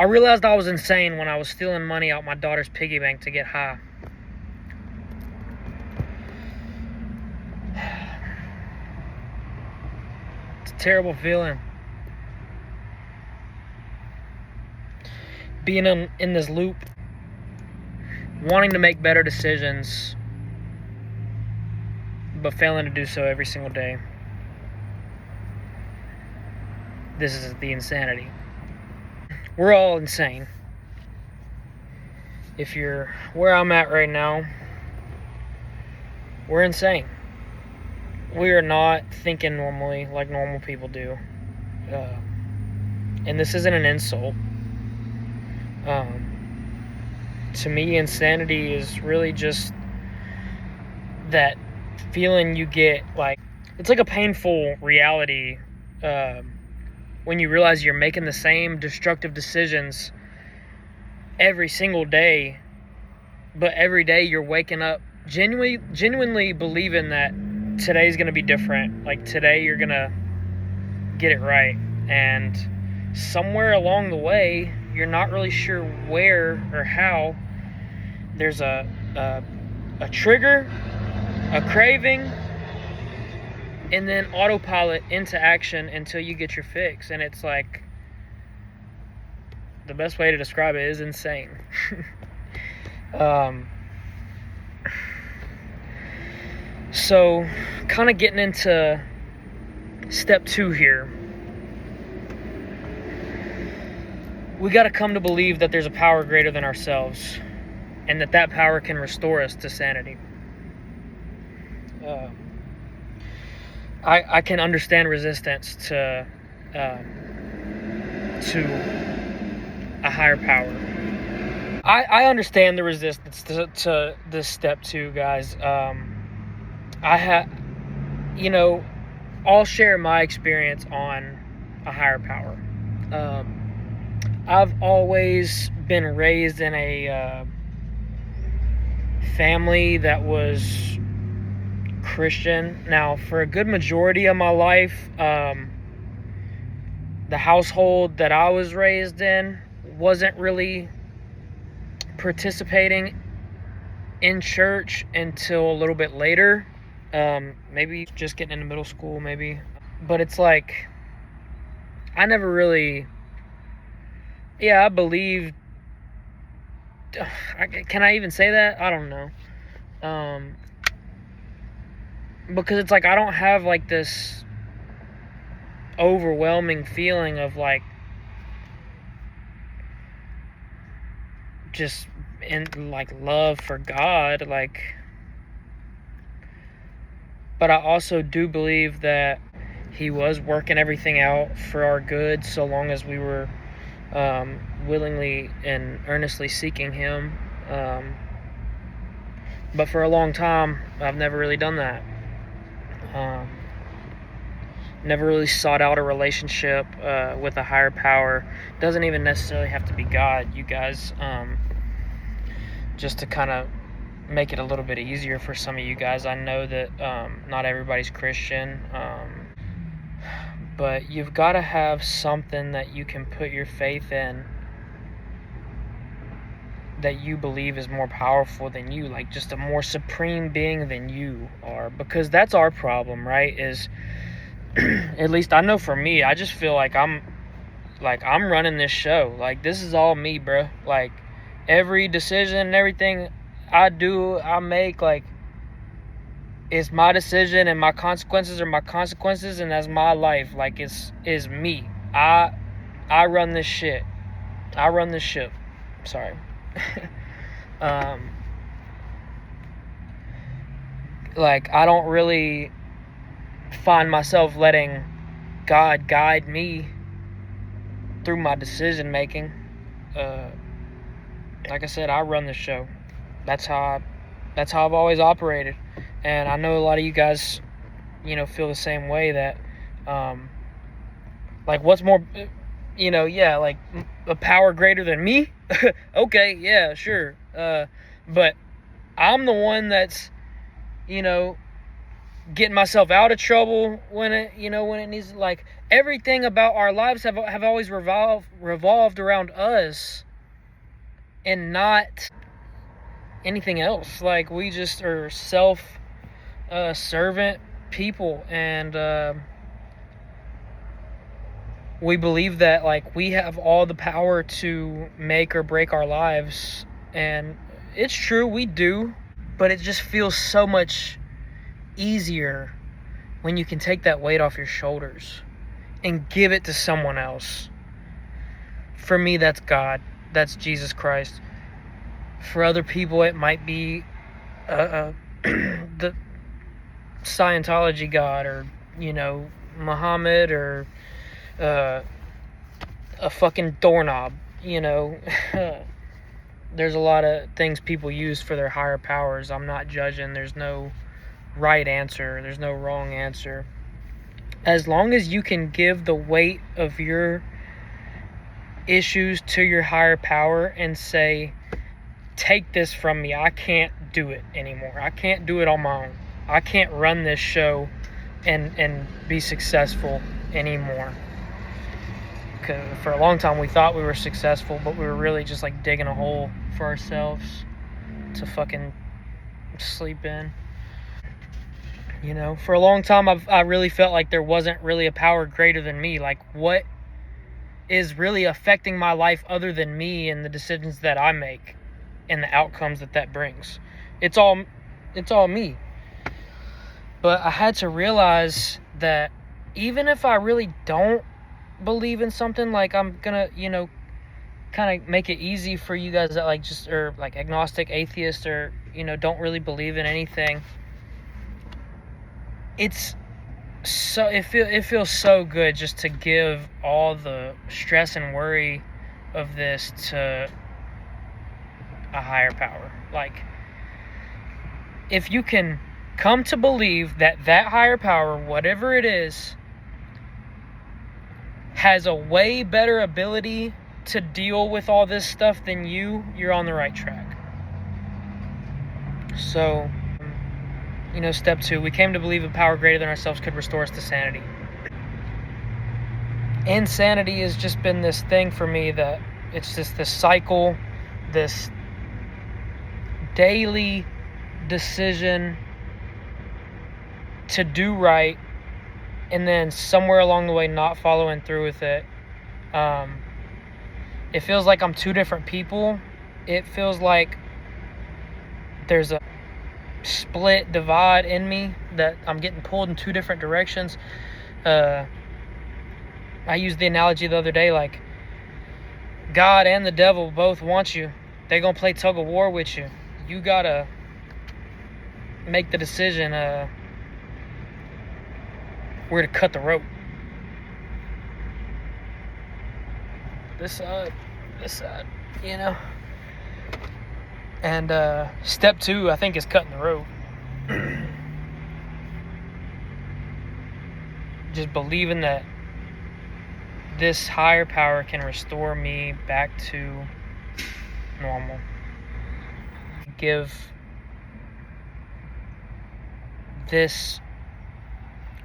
I realized I was insane when I was stealing money out my daughter's piggy bank to get high. It's a terrible feeling. Being in this loop, wanting to make better decisions, but failing to do so every single day. This is the insanity. We're all insane. If you're where I'm at right now, we're insane. We are not thinking normally like normal people do. And this isn't an insult. To me, insanity is really just that feeling you get, like, it's like a painful reality when you realize you're making the same destructive decisions every single day, but every day you're waking up genuinely believing that today's going to be different. Like, today you're going to get it right, and somewhere along the way, you're not really sure where or how, there's a trigger, a craving, and then autopilot into action until you get your fix. And it's like, the best way to describe it is insane. So, kind of getting into step 2 here. We got to come to believe that there's a power greater than ourselves, and that power can restore us to sanity. I can understand resistance to a higher power. I understand the resistance to this step 2, guys. I'll share my experience on a higher power. I've always been raised in a family that was Christian. Now, for a good majority of my life, the household that I was raised in wasn't really participating in church until a little bit later. Maybe just getting into middle school, maybe. But it's like, I never really... Yeah, I believed... Can I even say that? I don't know. Because it's like, I don't have like this overwhelming feeling of like just in like love for God, like, but I also do believe that He was working everything out for our good, so long as we were willingly and earnestly seeking Him. But for a long time, I've never really done that. Never really sought out a relationship with a higher power. Doesn't even necessarily have to be God, you guys. Just to kind of make it a little bit easier for some of you guys. I know that not everybody's Christian. But you've got to have something that you can put your faith in that you believe is more powerful than you, like just a more supreme being than you are. Because that's our problem, right? Is at least I know for me, I just feel like I'm running this show. Like, this is all me, bro. Like, every decision and everything I do, I make, like, it's my decision, and my consequences are my consequences, and that's my life. Like, it's me. I run this shit. I run this ship. Sorry. Like, I don't really find myself letting God guide me through my decision making. Like I said, I run the show. That's how I've always operated. And I know a lot of you guys, feel the same way, that, like, what's more, like, a power greater than me? Okay, yeah, sure. But I'm the one that's, getting myself out of trouble when it needs, like, everything about our lives have always revolved around us and not anything else. Like, we just are servant people, and we believe that, like, we have all the power to make or break our lives. And it's true, we do, but it just feels so much easier when you can take that weight off your shoulders and give it to someone else. For me, that's God. That's Jesus Christ. For other people, it might be the Scientology God, or, Muhammad, or a fucking doorknob. There's a lot of things people use for their higher powers. I'm not judging. There's no right answer. There's no wrong answer. As long as you can give the weight of your issues to your higher power and say, take this from me. I can't do it anymore. I can't do it on my own. I can't run this show and be successful anymore. Because for a long time we thought we were successful, but we were really just like digging a hole for ourselves to fucking sleep in. For a long time I really felt like there wasn't really a power greater than me. Like, what is really affecting my life other than me and the decisions that I make and the outcomes that brings? It's all me. But I had to realize that even if I really don't believe in something, like, I'm gonna, kind of make it easy for you guys that are agnostic, atheist, or, don't really believe in anything. It feels so good just to give all the stress and worry of this to a higher power. Like, if you can come to believe that higher power, whatever it is, has a way better ability to deal with all this stuff than you're on the right track. So, step 2, we came to believe a power greater than ourselves could restore us to sanity. Insanity has just been this thing for me that it's just this cycle, this daily decision to do right, and then somewhere along the way not following through with it. It feels like I'm two different people. It feels like there's a split divide in me, that I'm getting pulled in two different directions. I used the analogy the other day, like, God and the devil both want you. They're gonna play tug of war with you. You gotta make the decision where to cut the rope. This side, And step 2, I think, is cutting the rope. Just believing that this higher power can restore me back to normal. Give this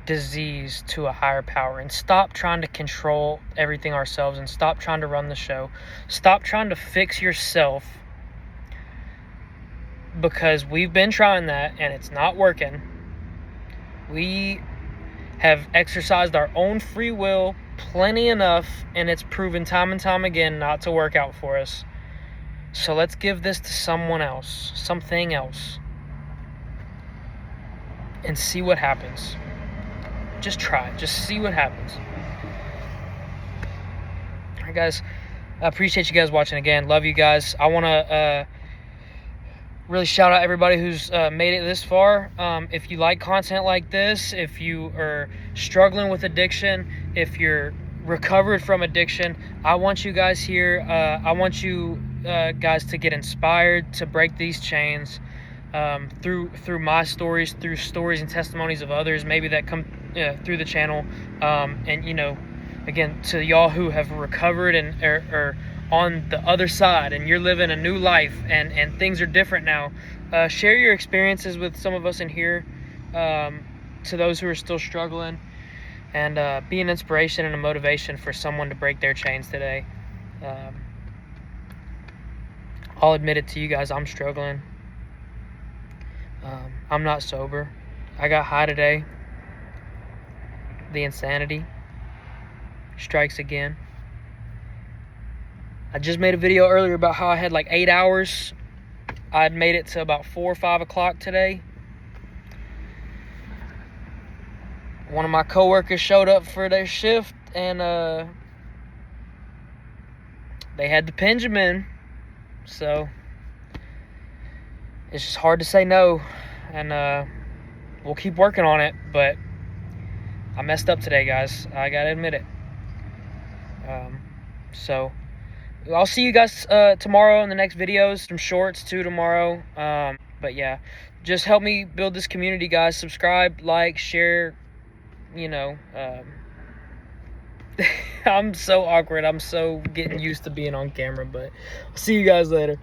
disease to a higher power and stop trying to control everything ourselves, and stop trying to run the show. Stop trying to fix yourself, because we've been trying that and it's not working. We have exercised our own free will plenty enough, and it's proven time and time again not to work out for us. So let's give this to someone else, something else, and see what happens. Just try it. Just see what happens. All right, guys. I appreciate you guys watching again. Love you guys. I want to really shout out everybody who's made it this far. If you like content like this, if you are struggling with addiction, if you're recovered from addiction, I want you guys here. I want you guys to get inspired to break these chains through my stories, through stories and testimonies of others maybe that come through the channel. And again, to y'all who have recovered and are on the other side and you're living a new life and things are different now, share your experiences with some of us in here. To those who are still struggling, and be an inspiration and a motivation for someone to break their chains today. I'll admit it to you guys, I'm struggling. I'm not sober. I got high today. The insanity strikes again. I just made a video earlier about how I had like 8 hours. I'd made it to about 4 or 5 o'clock today. One of my coworkers showed up for their shift, and they had the Benjamin. So it's just hard to say no, and we'll keep working on it. But I messed up today, guys. I gotta admit it. So I'll see you guys tomorrow in the next videos. Some shorts too tomorrow. But yeah, just help me build this community, guys. Subscribe, like, share. You know, I'm so awkward. I'm so getting used to being on camera, but I'll see you guys later.